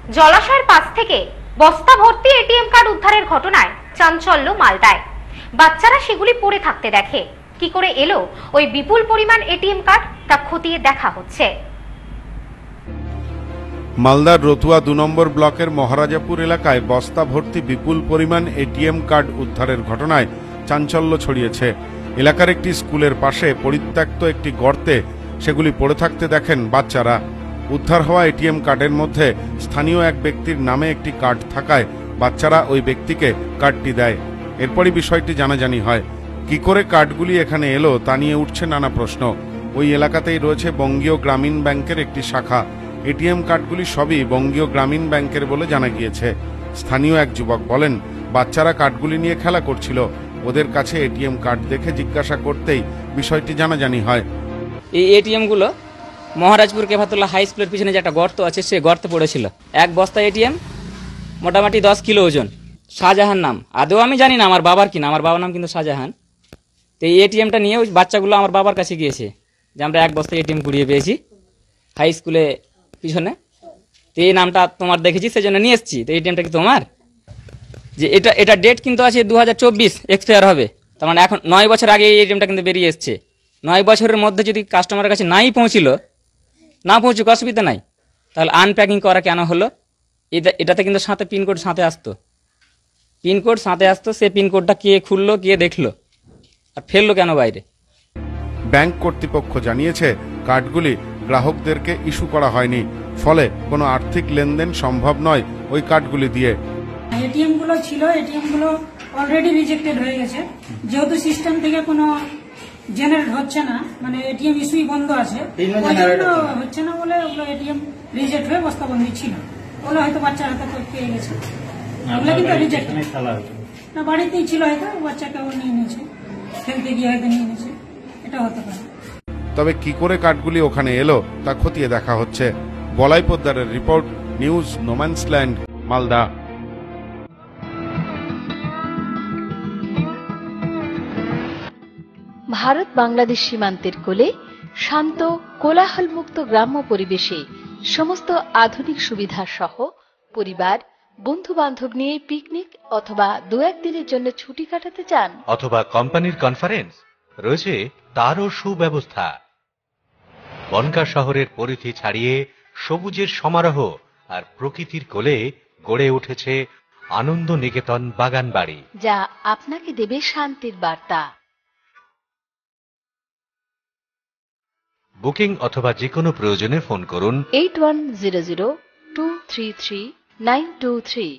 জলাশয়ের পাশ থেকে বস্তা ভর্তি এটিএম কার্ড উদ্ধারের ঘটনায় চাঞ্চল্য মালদায়। বাচ্চারা সেগুলি পড়ে থাকতে দেখে। কি করে এলো ওই বিপুল পরিমাণ এটিএম কার্ড তা খতিয়ে দেখা হচ্ছে। মালদার রতুয়া ২ নম্বর ব্লকের মহারাজাপুর এলাকায় বস্তা ভর্তি বিপুল পরিমাণ এটিএম কার্ড উদ্ধারের ঘটনায় চাঞ্চল্য ছড়িয়েছে। এলাকার একটি স্কুলের পাশে পরিত্যক্ত একটি গর্তে সেগুলি পড়ে থাকতে দেখেন বাচ্চারা। উদ্ধার হওয়া এটিএম কার্ডের মধ্যে স্থানীয় এক ব্যক্তির নামে একটি কার্ড থাকায় বাচ্চারা ওই ব্যক্তিকে কার্ডটি দেয়। এরপরই বিষয়টি জানাজানি হয়। কি করে কার্ডগুলি এখানে এলো তা নিয়ে উঠছে নানা প্রশ্ন। ওই এলাকাতেই রয়েছে বঙ্গীয় গ্রামীণ ব্যাংকের একটি শাখা। এটিএম কার্ডগুলি সবই বঙ্গীয় গ্রামীণ ব্যাংকের বলে জানা গিয়েছে। স্থানীয় এক যুবক বলেন, বাচ্চারা কার্ডগুলি নিয়ে খেলা করছিল। ওদের কাছে এটিএম কার্ড দেখে জিজ্ঞাসা করতেই বিষয়টি জানাজানি হয়। এই এটিএম গুলো মহারাজপুর কেফাতুল্লাহ হাই স্কুলের পিছনে যে একটা গর্ত আছে সে গর্তে পড়েছিল। এক বস্তা এটিএম মোটামুটি 10 কিলো ওজন। শাহজাহান নাম, আদৌ আমি জানি না আমার বাবার কিনা, আমার বাবার নাম কিন্তু শাহজাহান। তো এই এটিএমটা নিয়ে ওই বাচ্চাগুলো আমার বাবার কাছে গিয়েছে যে আমরা এক বস্তা এটিএম কুড়িয়ে পেয়েছি হাই স্কুলে পিছনে। তো এই নামটা তোমার দেখেছি সেজন্য নিয়ে এসেছি। তো এটিএমটা কি তোমার? যে এটা ডেট কিন্তু আছে 2024 এক্সপায়ার হবে। তার মানে এখন 9 বছর আগে এই এটিএমটা কিন্তু বেরিয়ে এসছে। 9 বছরের মধ্যে যদি কাস্টমারের কাছে নাই পৌঁছুক অসুবিধা নাই, তাহলে আনপ্যাকিং করা কেন হলো? এটাতে কিন্তু সাথে পিনকোড সাথে আসতো। সে পিনকোডটা কে খুললো, কে দেখলো, আর ফেললো কেন বাইরে? ব্যাংক কর্তৃপক্ষ জানিয়েছে কার্ডগুলি গ্রাহকদেরকে ইস্যু করা হয়নি, ফলে কোনো আর্থিক লেনদেন সম্ভব নয় ওই কার্ডগুলি দিয়ে। এটিএম গুলো ছিল, এটিএম গুলো অলরেডি রিজেক্টেড হয়ে গেছে। যেহেতু সিস্টেম থেকে কোনো জেনারেট হচ্ছে না, মানে এটিএম ইস্যুই বন্ধ আছে, হচ্ছে না বলে ওগুলো এটিএম রিজেক্ট হয়ে বস্তাবন্দি ছিল। ওগুলো হয়তো বাচ্চার হাতে পেয়ে গেছে। ওগুলো কিন্তু রিজেক্ট না, বাড়িতেই ছিল, হয়তো বাচ্চাকে নিয়ে নিয়েছে, খেলতে গিয়ে হয়তো নিয়ে নিয়েছে, এটা হতে পারে। তবে কি করে কার্ডগুলি ওখানে এলো তা খতিয়ে দেখা হচ্ছে। বলাই পোদ্দারের report, news no man's land, Malda. Bharat Bangladesh সীমান্তের কোলে শান্ত কোলাহলমুক্ত গ্রাম্য পরিবেশে সমস্ত আধুনিক সুবিধা সহ পরিবার বন্ধু বান্ধব নিয়ে পিকনিক অথবা 2-1 দিনের জন্য ছুটি কাটাতে চান, অথবা কোম্পানির কনফারেন্স রয়েছে তারও সুব্যবস্থা। বনগাঁ শহরের পরিধি ছাড়িয়ে সবুজের সমারোহ আর প্রকৃতির কোলে গড়ে উঠেছে আনন্দ নিকেতন বাগান বাড়ি, যা আপনাকে দেবে শান্তির বার্তা। বুকিং অথবা যে কোনো প্রয়োজনে ফোন করুন 8100233923।